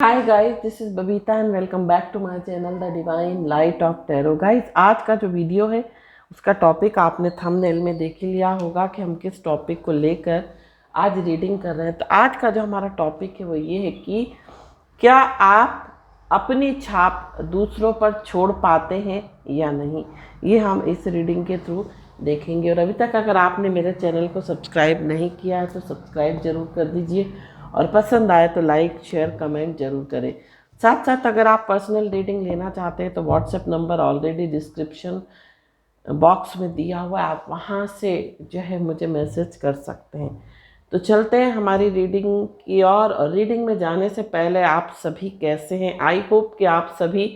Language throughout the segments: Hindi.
Hi guys, this is Babita and welcome back to my channel the divine light of tarot. Guys, आज का जो वीडियो है उसका टॉपिक आपने थंबनेल में देख ही लिया होगा कि हम किस टॉपिक को लेकर आज रीडिंग कर रहे हैं। तो आज का जो हमारा टॉपिक है वो ये है कि क्या आप अपनी छाप दूसरों पर छोड़ पाते हैं या नहीं। ये हम इस रीडिंग के थ्रू देखेंगे। और अभी तक अगर आपने मेरे चैनल को सब्सक्राइब नहीं किया है तो सब्सक्राइब ज़रूर कर दीजिए और पसंद आए तो लाइक शेयर कमेंट ज़रूर करें। साथ साथ अगर आप पर्सनल रीडिंग लेना चाहते हैं तो WhatsApp number already description box में दिया हुआ है, आप वहाँ से जो है मुझे मैसेज कर सकते हैं। तो चलते हैं हमारी रीडिंग की और रीडिंग में जाने से पहले आप सभी कैसे हैं। आई होप कि आप सभी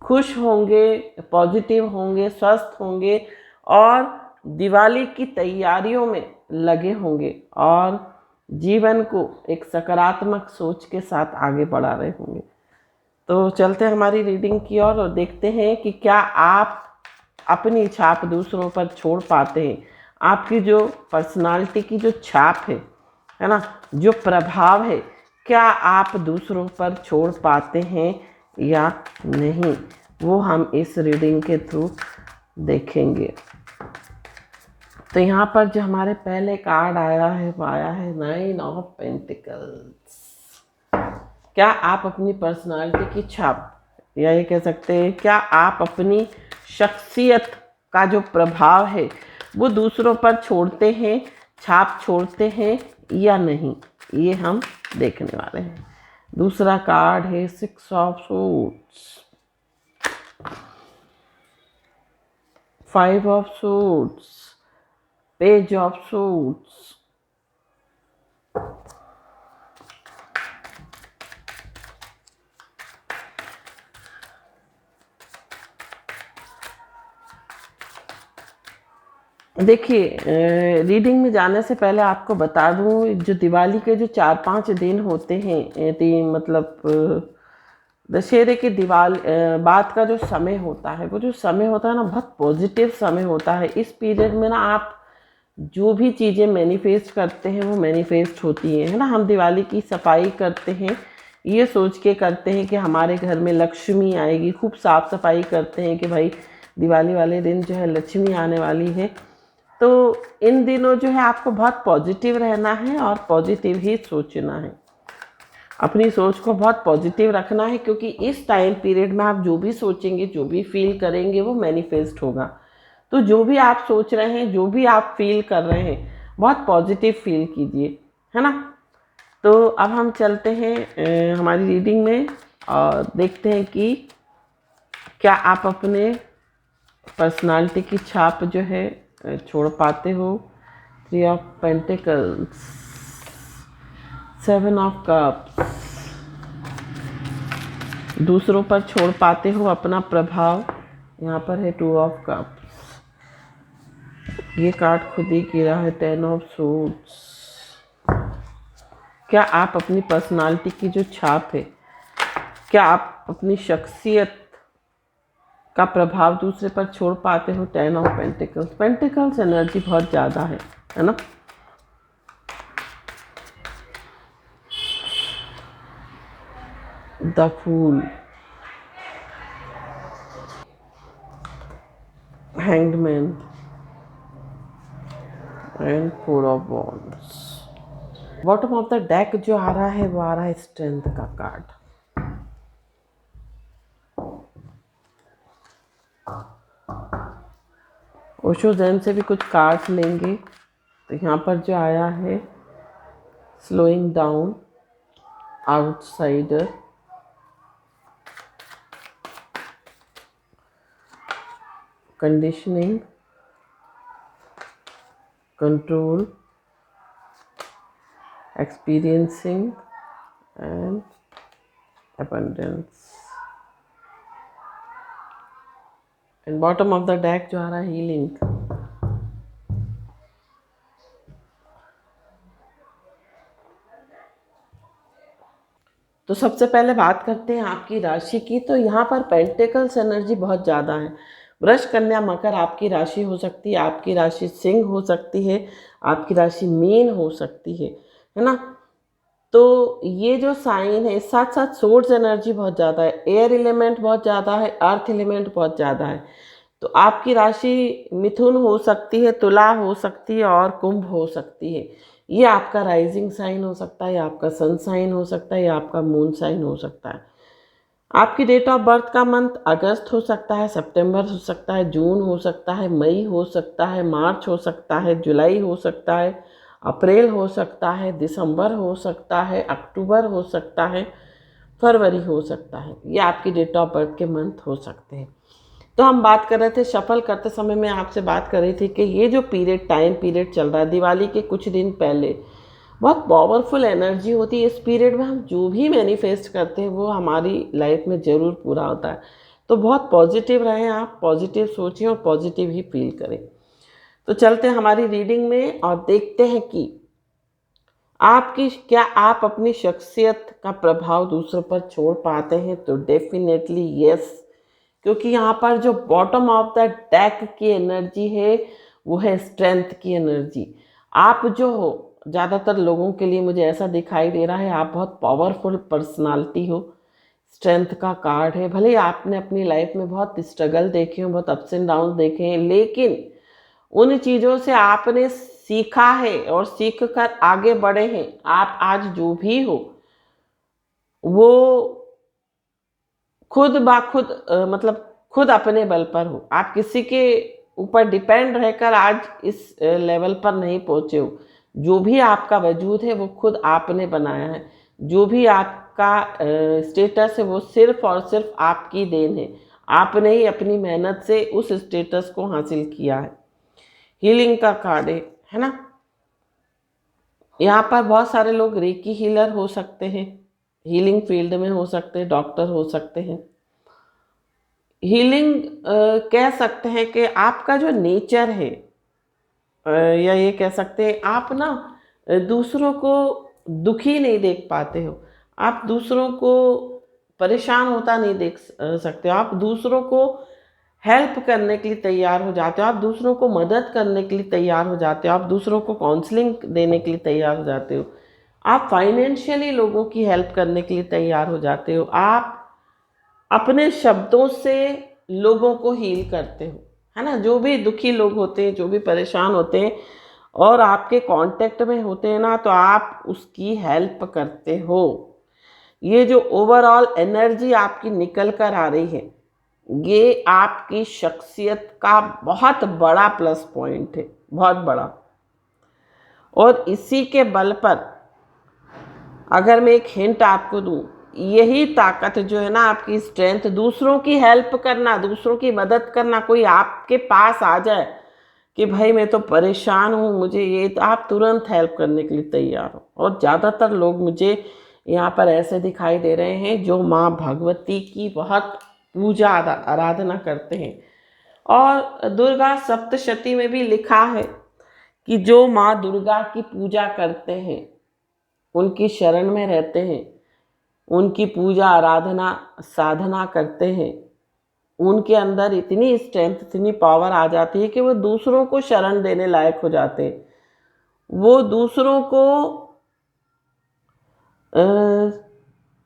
खुश होंगे, पॉजिटिव होंगे, स्वस्थ होंगे और दिवाली की तैयारियों में लगे होंगे और जीवन को एक सकारात्मक सोच के साथ आगे बढ़ा रहे होंगे। तो चलते हैं हमारी रीडिंग की और देखते हैं कि क्या आप अपनी छाप दूसरों पर छोड़ पाते हैं। आपकी जो पर्सनालिटी की जो छाप है ना, जो प्रभाव है, क्या आप दूसरों पर छोड़ पाते हैं या नहीं, वो हम इस रीडिंग के थ्रू देखेंगे। तो यहाँ पर जो हमारे पहले कार्ड आया है वो आया है 9 ऑफ पेंटिकल्स। क्या आप अपनी पर्सनालिटी की छाप, या ये कह सकते हैं क्या आप अपनी शख्सियत का जो प्रभाव है वो दूसरों पर छोड़ते हैं, छाप छोड़ते हैं या नहीं, ये हम देखने वाले हैं। दूसरा कार्ड है 6 of suits, 5 of suits, page of suits, देखिए रीडिंग में जाने से पहले आपको बता दूं, जो दिवाली के जो 4-5 दिन होते हैं, मतलब दशहरे के बाद का जो समय होता है, वो जो समय होता है ना, बहुत पॉजिटिव समय होता है। इस पीरियड में ना आप जो भी चीज़ें मैनिफेस्ट करते हैं वो मैनिफेस्ट होती हैं, है ना। हम दिवाली की सफाई करते हैं, ये सोच के करते हैं कि हमारे घर में लक्ष्मी आएगी। खूब साफ़ सफाई करते हैं कि भाई दिवाली वाले दिन जो है लक्ष्मी आने वाली है। तो इन दिनों जो है आपको बहुत पॉजिटिव रहना है और पॉजिटिव ही सोचना है, अपनी सोच को बहुत पॉजिटिव रखना है, क्योंकि इस टाइम पीरियड में आप जो भी सोचेंगे, जो भी फील करेंगे, वो मैनिफेस्ट होगा। तो जो भी आप सोच रहे हैं, जो भी आप फील कर रहे हैं, बहुत पॉजिटिव फील कीजिए, है ना। तो अब हम चलते हैं हमारी रीडिंग में और देखते हैं कि क्या आप अपने पर्सनालिटी की छाप जो है छोड़ पाते हो। 3 ऑफ पेंटिकल्स, 7 ऑफ कप्स, दूसरों पर छोड़ पाते हो अपना प्रभाव। यहाँ पर है 2 ऑफ कप्स, ये कार्ड खुद ही गिरा है 10 ऑफ सूट्स। क्या आप अपनी पर्सनालिटी की जो छाप है, क्या आप अपनी शख्सियत का प्रभाव दूसरे पर छोड़ पाते हो। 10 ऑफ पेंटिकल्स, पेंटिकल्स एनर्जी बहुत ज़्यादा है ना। The fool, hanged man and 4 of wands. Bottom of the deck जो आ रहा है वो आ रहा है स्ट्रेंथ का कार्ड। ओशो जैन से भी कुछ कार्ड्स लेंगे। तो यहाँ पर जो आया है slowing down, outsider, conditioning, control, experiencing and abundance। And bottom of the deck जो आ रहा है हीलिंग। तो सबसे पहले बात करते हैं आपकी राशि की। तो यहाँ पर पेंटिकल्स एनर्जी बहुत ज़्यादा है। वृष, कन्या, मकर आपकी राशि हो सकती है, आपकी राशि सिंह हो सकती है, आपकी राशि मीन हो सकती है ना। तो ये जो साइन है, साथ साथ सोर्स एनर्जी बहुत ज़्यादा है, एयर एलिमेंट बहुत ज़्यादा है, अर्थ एलिमेंट बहुत ज़्यादा है। तो आपकी राशि मिथुन हो सकती है, तुला हो सकती है और कुंभ हो सकती है। ये आपका राइजिंग साइन हो सकता है, आपका सन साइन हो सकता है, या आपका मून साइन हो सकता है। आपकी डेट ऑफ बर्थ का मंथ अगस्त हो सकता है, सितंबर हो सकता है, जून हो सकता है, मई हो सकता है, मार्च हो सकता है, जुलाई हो सकता है, अप्रैल हो सकता है, दिसंबर हो सकता है, अक्टूबर हो सकता है, फरवरी हो सकता है। ये आपकी डेट ऑफ बर्थ के मंथ हो सकते हैं। तो हम बात कर रहे थे, शफल करते समय मैं आपसे बात कर रही थी कि ये जो टाइम पीरियड चल रहा है, दिवाली के कुछ दिन पहले बहुत पावरफुल एनर्जी होती है। इस पीरियड में हम जो भी मैनिफेस्ट करते हैं वो हमारी लाइफ में ज़रूर पूरा होता है। तो बहुत पॉजिटिव रहें, आप पॉजिटिव सोचें और पॉजिटिव ही फील करें। तो चलते हैं हमारी रीडिंग में और देखते हैं कि क्या आप अपनी शख्सियत का प्रभाव दूसरों पर छोड़ पाते हैं। तो डेफिनेटली यस, क्योंकि यहाँ पर जो बॉटम ऑफ द डेक की एनर्जी है वो है स्ट्रेंथ की एनर्जी। आप जो हो, ज़्यादातर लोगों के लिए मुझे ऐसा दिखाई दे रहा है, आप बहुत पावरफुल पर्सनालिटी हो। स्ट्रेंथ का कार्ड है। भले ही आपने अपनी लाइफ में बहुत स्ट्रगल देखे हो, बहुत अप्स एंड डाउन देखे हैं, लेकिन उन चीज़ों से आपने सीखा है और सीख कर आगे बढ़े हैं। आप आज जो भी हो वो खुद बाखुद मतलब खुद अपने बल पर हो। आप किसी के ऊपर डिपेंड रहकर आज इस लेवल पर नहीं पहुँचे हो। जो भी आपका वजूद है वो खुद आपने बनाया है। जो भी आपका स्टेटस है वो सिर्फ और सिर्फ आपकी देन है। आपने ही अपनी मेहनत से उस स्टेटस को हासिल किया है। हीलिंग का कार्ड है ना। यहाँ पर बहुत सारे लोग रेकी हीलर हो सकते हैं, हीलिंग फील्ड में हो सकते हैं, डॉक्टर हो सकते हैं। हीलिंग कह सकते हैं कि आपका जो नेचर है, या ये कह सकते हैं आप ना दूसरों को दुखी नहीं देख पाते हो। आप दूसरों को परेशान होता नहीं देख सकते हो। आप दूसरों को हेल्प करने के लिए तैयार हो जाते हो। आप दूसरों को मदद करने के लिए तैयार हो जाते हो। आप दूसरों को काउंसलिंग देने के लिए तैयार हो जाते हो। आप फाइनेंशियली लोगों की हेल्प करने के लिए तैयार हो जाते हो। आप अपने शब्दों से लोगों को हील करते हो, है ना। जो भी दुखी लोग होते हैं, जो भी परेशान होते हैं और आपके कांटेक्ट में होते हैं ना, तो आप उसकी हेल्प करते हो। ये जो ओवरऑल एनर्जी आपकी निकल कर आ रही है, ये आपकी शख्सियत का बहुत बड़ा प्लस पॉइंट है, बहुत बड़ा। और इसी के बल पर अगर मैं एक हिंट आपको दूं, यही ताकत जो है ना आपकी स्ट्रेंथ, दूसरों की हेल्प करना, दूसरों की मदद करना। कोई आपके पास आ जाए कि भाई मैं तो परेशान हूँ, मुझे ये, तो आप तुरंत हेल्प करने के लिए तैयार हो। और ज़्यादातर लोग मुझे यहाँ पर ऐसे दिखाई दे रहे हैं जो माँ भगवती की बहुत पूजा आराधना करते हैं। और दुर्गा सप्तशती में भी लिखा है कि जो माँ दुर्गा की पूजा करते हैं, उनकी शरण में रहते हैं, उनकी पूजा आराधना साधना करते हैं, उनके अंदर इतनी स्ट्रेंथ, इतनी पावर आ जाती है कि वो दूसरों को शरण देने लायक हो जाते हैं। वो दूसरों को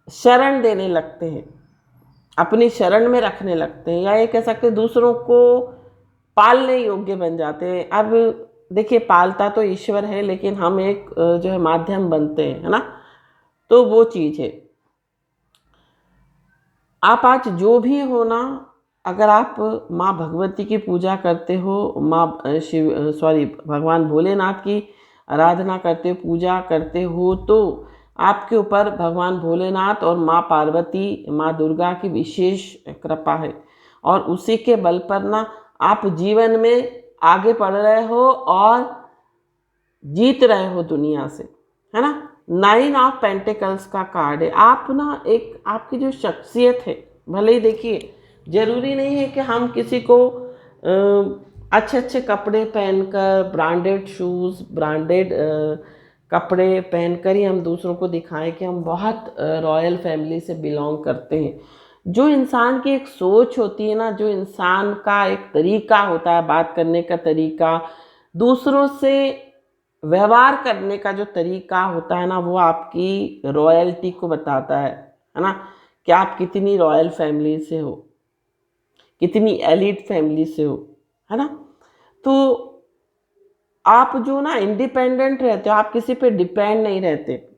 शरण देने लगते हैं, अपनी शरण में रखने लगते हैं, या ये कह सकते हैं दूसरों को पालने योग्य बन जाते हैं। अब देखिए, पालता तो ईश्वर है, लेकिन हम एक जो है माध्यम बनते हैं, है ना। तो वो चीज़ है। आप आज जो भी हो ना, अगर आप माँ भगवती की पूजा करते हो, भगवान भोलेनाथ की आराधना करते हो, पूजा करते हो, तो आपके ऊपर भगवान भोलेनाथ और माँ पार्वती, माँ दुर्गा की विशेष कृपा है। और उसी के बल पर ना आप जीवन में आगे बढ़ रहे हो और जीत रहे हो दुनिया से, है ना। 9 ऑफ पेंटिकल्स का कार्ड है। आप ना एक, आपकी जो शख्सियत है, भले ही देखिए जरूरी नहीं है कि हम किसी को अच्छे अच्छे कपड़े पहनकर, ब्रांडेड शूज़, ब्रांडेड कपड़े पहनकर ही हम दूसरों को दिखाएं कि हम बहुत रॉयल फैमिली से बिलोंग करते हैं। जो इंसान की एक सोच होती है ना, जो इंसान का एक तरीका होता है बात करने का तरीका, दूसरों से व्यवहार करने का जो तरीका होता है ना, वो आपकी रॉयल्टी को बताता है ना, कि आप कितनी रॉयल फैमिली से हो, कितनी एलिट फैमिली से हो, है ना। तो आप जो ना इंडिपेंडेंट रहते हो, आप किसी पे डिपेंड नहीं रहते,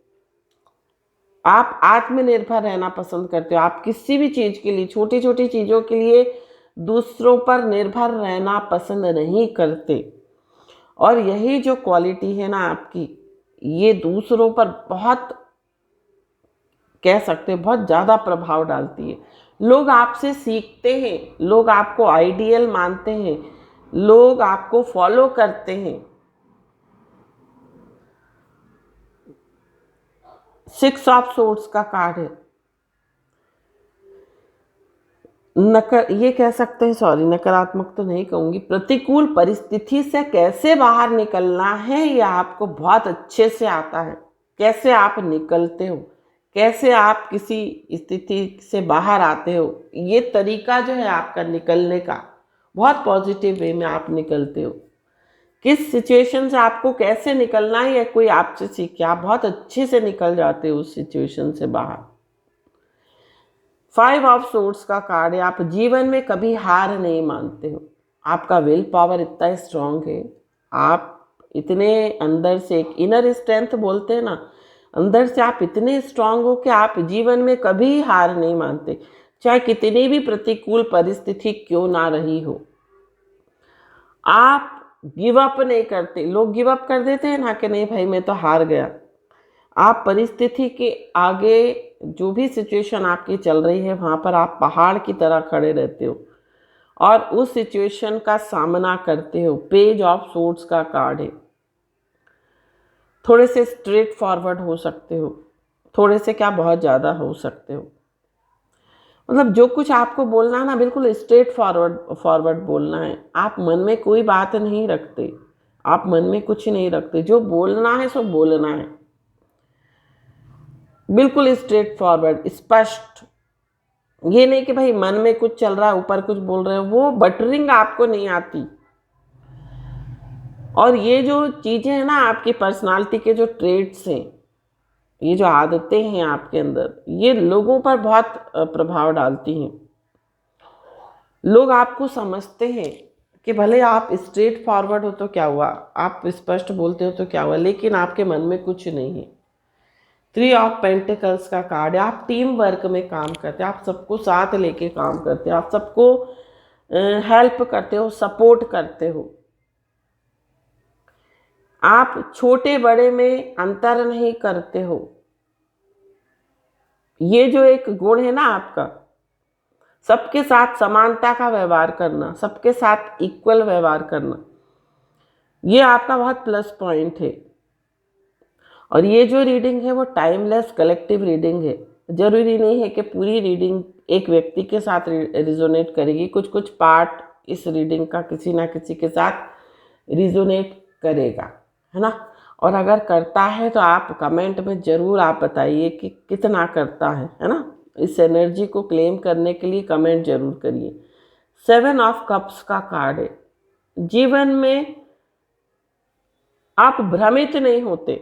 आप आत्मनिर्भर रहना पसंद करते हो। आप किसी भी चीज़ के लिए, छोटी छोटी चीज़ों के लिए दूसरों पर निर्भर रहना पसंद नहीं करते। और यही जो क्वालिटी है ना आपकी, ये दूसरों पर बहुत, कह सकते हैं बहुत ज़्यादा प्रभाव डालती है। लोग आपसे सीखते हैं, लोग आपको आइडियल मानते हैं, लोग आपको फॉलो करते हैं। 6 ऑफ सोर्ड्स का कार्ड है। ये कह सकते हैं, सॉरी नकारात्मक तो नहीं कहूँगी, प्रतिकूल परिस्थिति से कैसे बाहर निकलना है ये आपको बहुत अच्छे से आता है। कैसे आप निकलते हो, कैसे आप किसी स्थिति से बाहर आते हो, ये तरीका जो है आपका निकलने का, बहुत पॉजिटिव वे में आप निकलते हो। किस सिचुएशन से आपको कैसे निकलना है, या कोई आपसे सीख के आप बहुत अच्छे से निकल जाते हो उस सिचुएशन से बाहर। 5 ऑफ सोर्ड्स का कार्ड है। आप जीवन में कभी हार नहीं मानते हो। आपका विल पावर इतना स्ट्रांग है, आप इतने अंदर से, एक इनर स्ट्रेंथ बोलते हैं ना, अंदर से आप इतने स्ट्रांग हो कि आप जीवन में कभी हार नहीं मानते, चाहे कितनी भी प्रतिकूल परिस्थिति क्यों ना रही हो। आप गिव अप नहीं करते। लोग गिव अप कर देते हैं ना, कि नहीं भाई मैं तो हार गया। आप परिस्थिति के आगे, जो भी सिचुएशन आपकी चल रही है, वहाँ पर आप पहाड़ की तरह खड़े रहते हो और उस सिचुएशन का सामना करते हो। पेज ऑफ सोर्ड्स का कार्ड है। थोड़े से स्ट्रेट फॉरवर्ड हो सकते हो, थोड़े से क्या बहुत ज़्यादा हो सकते हो। मतलब जो कुछ आपको बोलना है ना, बिल्कुल स्ट्रेट फॉरवर्ड बोलना है। आप मन में कोई बात नहीं रखते, आप मन में कुछ नहीं रखते, जो बोलना है सो बोलना है। बिल्कुल स्ट्रेट फॉरवर्ड, स्पष्ट। ये नहीं कि भाई मन में कुछ चल रहा है, ऊपर कुछ बोल रहे हो, वो बटरिंग आपको नहीं आती। और ये जो चीज़ें हैं ना, आपकी पर्सनालिटी के जो ट्रेड्स हैं, ये जो आदतें हैं आपके अंदर, ये लोगों पर बहुत प्रभाव डालती हैं। लोग आपको समझते हैं कि भले आप स्ट्रेट फॉरवर्ड हो तो क्या हुआ, आप स्पष्ट बोलते हो तो क्या हुआ, लेकिन आपके मन में कुछ नहीं है। 3 ऑफ पेंटिकल्स का कार्ड है। आप टीम वर्क में काम करते हैं, आप सबको साथ लेके काम करते हो, आप सबको हेल्प करते हो, सपोर्ट करते हो। आप छोटे बड़े में अंतर नहीं करते हो। ये जो एक गुण है ना आपका, सबके साथ समानता का व्यवहार करना, सबके साथ इक्वल व्यवहार करना, ये आपका बहुत प्लस पॉइंट है। और ये जो रीडिंग है वो टाइमलेस कलेक्टिव रीडिंग है। जरूरी नहीं है कि पूरी रीडिंग एक व्यक्ति के साथ रिजोनेट करेगी, कुछ कुछ पार्ट इस रीडिंग का किसी ना किसी के साथ रिजोनेट करेगा, है ना। और अगर करता है तो आप कमेंट में ज़रूर आप बताइए कि कितना करता है ना। इस एनर्जी को क्लेम करने के लिए कमेंट जरूर करिए। 7 ऑफ कप्स का कार्ड है। जीवन में आप भ्रमित नहीं होते।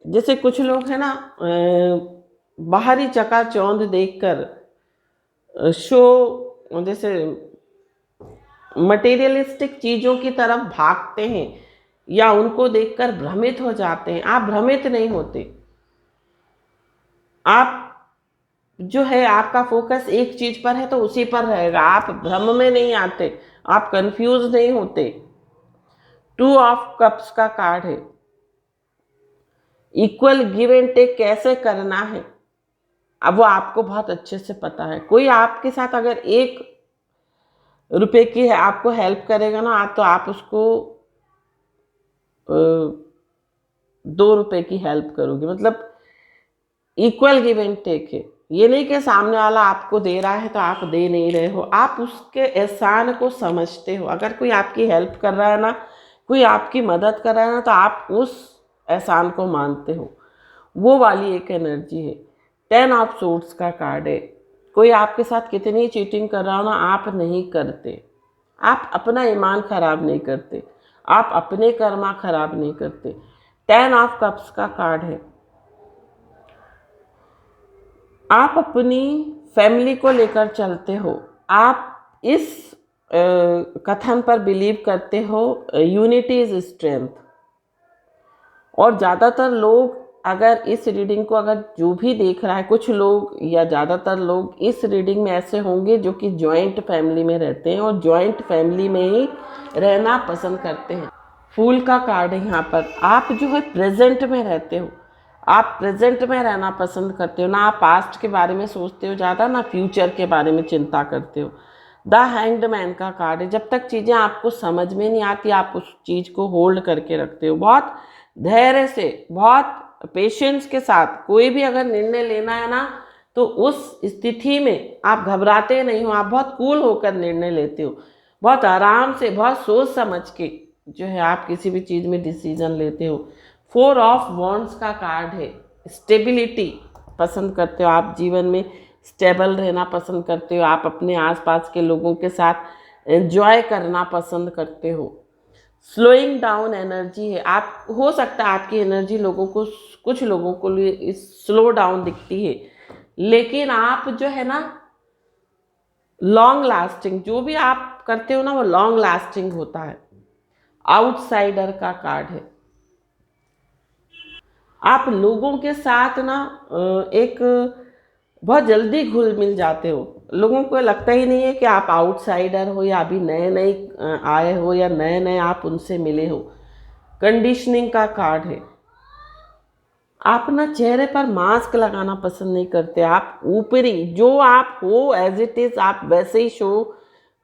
जैसे कुछ लोग हैं ना, बाहरी चकाचौंध देखकर शो, जैसे मटेरियलिस्टिक चीज़ों की तरफ भागते हैं या उनको देखकर भ्रमित हो जाते हैं। आप भ्रमित नहीं होते। आप जो है, आपका फोकस एक चीज़ पर है तो उसी पर रहेगा। आप भ्रम में नहीं आते, आप कंफ्यूज नहीं होते। 2 ऑफ कप्स का कार्ड है। इक्वल गिव एंड टेक कैसे करना है, अब वो आपको बहुत अच्छे से पता है। कोई आपके साथ अगर 1 रुपए की है आपको हेल्प करेगा ना, तो आप उसको 2 रुपए की हेल्प करोगे। मतलब इक्वल गिव एंड टेक है। ये नहीं कि सामने वाला आपको दे रहा है तो आप दे नहीं रहे हो, आप उसके एहसान को समझते हो। अगर कोई आपकी हेल्प कर रहा है ना, कोई आपकी मदद कर रहा है ना, तो आप उस एहसान को मानते हो। वो वाली एक एनर्जी है। 10 ऑफ सोर्ड्स का कार्ड है। कोई आपके साथ कितनी चीटिंग कर रहा हो ना, आप नहीं करते। आप अपना ईमान खराब नहीं करते, आप अपने कर्मा खराब नहीं करते। 10 ऑफ कप्स का कार्ड है। आप अपनी फैमिली को लेकर चलते हो, आप इस कथन पर बिलीव करते हो, यूनिटी इज स्ट्रेंथ। और ज़्यादातर लोग अगर इस रीडिंग को, अगर जो भी देख रहा है, कुछ लोग या ज़्यादातर लोग इस रीडिंग में ऐसे होंगे जो कि जॉइंट फैमिली में रहते हैं और जॉइंट फैमिली में ही रहना पसंद करते हैं। फूल का कार्ड है यहाँ पर। आप जो है प्रेजेंट में रहते हो, आप प्रेजेंट में रहना पसंद करते हो, ना आप पास्ट के बारे में सोचते हो ज़्यादा, ना फ्यूचर के बारे में चिंता करते हो। द हैंग्ड मैन का कार्ड है। जब तक चीज़ें आपको समझ में नहीं आती, आप उस चीज़ को होल्ड करके रखते हो, बहुत धैर्य से, बहुत पेशेंस के साथ। कोई भी अगर निर्णय लेना है ना, तो उस स्थिति में आप घबराते नहीं हो, आप बहुत कूल होकर निर्णय लेते हो, बहुत आराम से, बहुत सोच समझ के जो है आप किसी भी चीज़ में डिसीजन लेते हो। 4 ऑफ वॉन्ड्स का कार्ड है। स्टेबिलिटी पसंद करते हो, आप जीवन में स्टेबल रहना पसंद करते हो, आप अपने आसपास के लोगों के साथ एंजॉय करना पसंद करते हो। स्लोइंग डाउन एनर्जी है। आप, हो सकता है आपकी एनर्जी लोगों को, कुछ लोगों को लिए स्लो डाउन दिखती है, लेकिन आप जो है ना लॉन्ग लास्टिंग, जो भी आप करते हो ना वो लॉन्ग लास्टिंग होता है। आउटसाइडर का कार्ड है। आप लोगों के साथ ना एक बहुत जल्दी घुल मिल जाते हो, लोगों को लगता ही नहीं है कि आप आउटसाइडर हो या अभी नए नए आए हो या नए नए आप उनसे मिले हो। कंडीशनिंग का कार्ड है। आप ना चेहरे पर मास्क लगाना पसंद नहीं करते, आप ऊपरी जो आप हो एज इट इज़ आप वैसे ही शो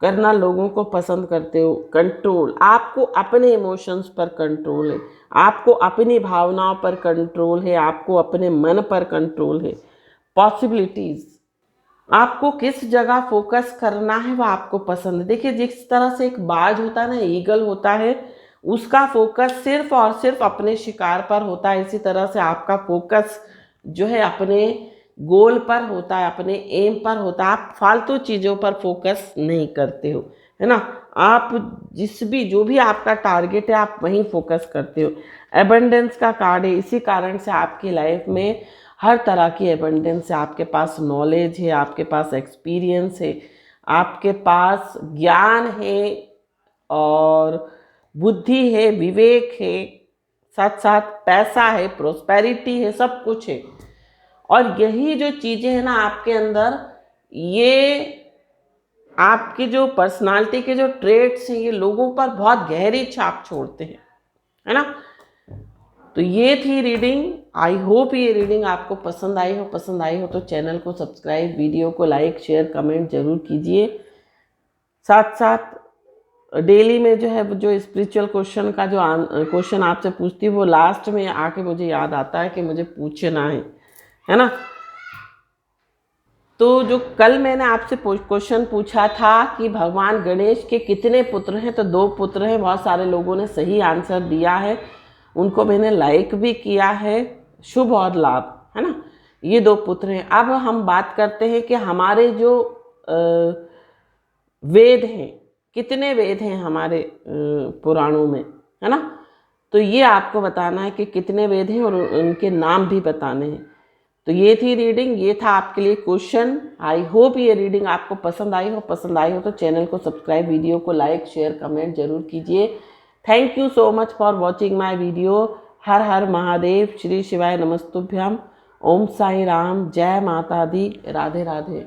करना लोगों को पसंद करते हो। कंट्रोल, आपको अपने इमोशंस पर कंट्रोल है, आपको अपनी भावनाओं पर कंट्रोल है, आपको अपने मन पर कंट्रोल है। पॉसिबिलिटीज़, आपको किस जगह फोकस करना है वो आपको पसंद है। देखिए, जिस तरह से एक बाज होता है ना, ईगल होता है, उसका फोकस सिर्फ और सिर्फ अपने शिकार पर होता है, इसी तरह से आपका फोकस जो है अपने गोल पर होता है, अपने एम पर होता है। आप फालतू चीज़ों पर फोकस नहीं करते हो, है ना। आप जो भी आपका टारगेट है आप वहीं फोकस करते हो। एबंडेंस का कार्ड है। इसी कारण से आपकी लाइफ में हर तरह की एबंडेंस है। आपके पास नॉलेज है, आपके पास एक्सपीरियंस है, आपके पास ज्ञान है और बुद्धि है, विवेक है, साथ साथ पैसा है, प्रोस्पेरिटी है, सब कुछ है। और यही जो चीज़ें हैं ना आपके अंदर, ये आपकी जो पर्सनालिटी के जो ट्रेट्स हैं, ये लोगों पर बहुत गहरी छाप छोड़ते हैं, है ना। तो ये थी रीडिंग। आई होप ये रीडिंग आपको पसंद आई हो। पसंद आई हो तो चैनल को सब्सक्राइब, वीडियो को लाइक, शेयर, कमेंट जरूर कीजिए। साथ साथ डेली में जो है जो स्पिरिचुअल क्वेश्चन का जो क्वेश्चन आपसे पूछती हूँ वो लास्ट में आके मुझे याद आता है कि मुझे पूछना है ना। तो जो कल मैंने आपसे क्वेश्चन पूछा था कि भगवान गणेश के कितने पुत्र हैं, तो 2 पुत्र हैं। बहुत सारे लोगों ने सही आंसर दिया है, उनको मैंने लाइक भी किया है। शुभ और लाभ, है ना, ये 2 पुत्र हैं। अब हम बात करते हैं कि हमारे जो वेद हैं, कितने वेद हैं हमारे पुराणों में, है ना। तो ये आपको बताना है कि कितने वेद हैं और उनके नाम भी बताने हैं। तो ये थी रीडिंग, ये था आपके लिए क्वेश्चन। आई होप ये रीडिंग आपको पसंद आई हो। पसंद आई हो तो चैनल को सब्सक्राइब, वीडियो को लाइक, शेयर, कमेंट जरूर कीजिए। Thank you so much for watching my video. Har Har Mahadev, Shri शिवाय नमस्तुभ्यम। ओम साई राम, जय माता दी, राधे राधे।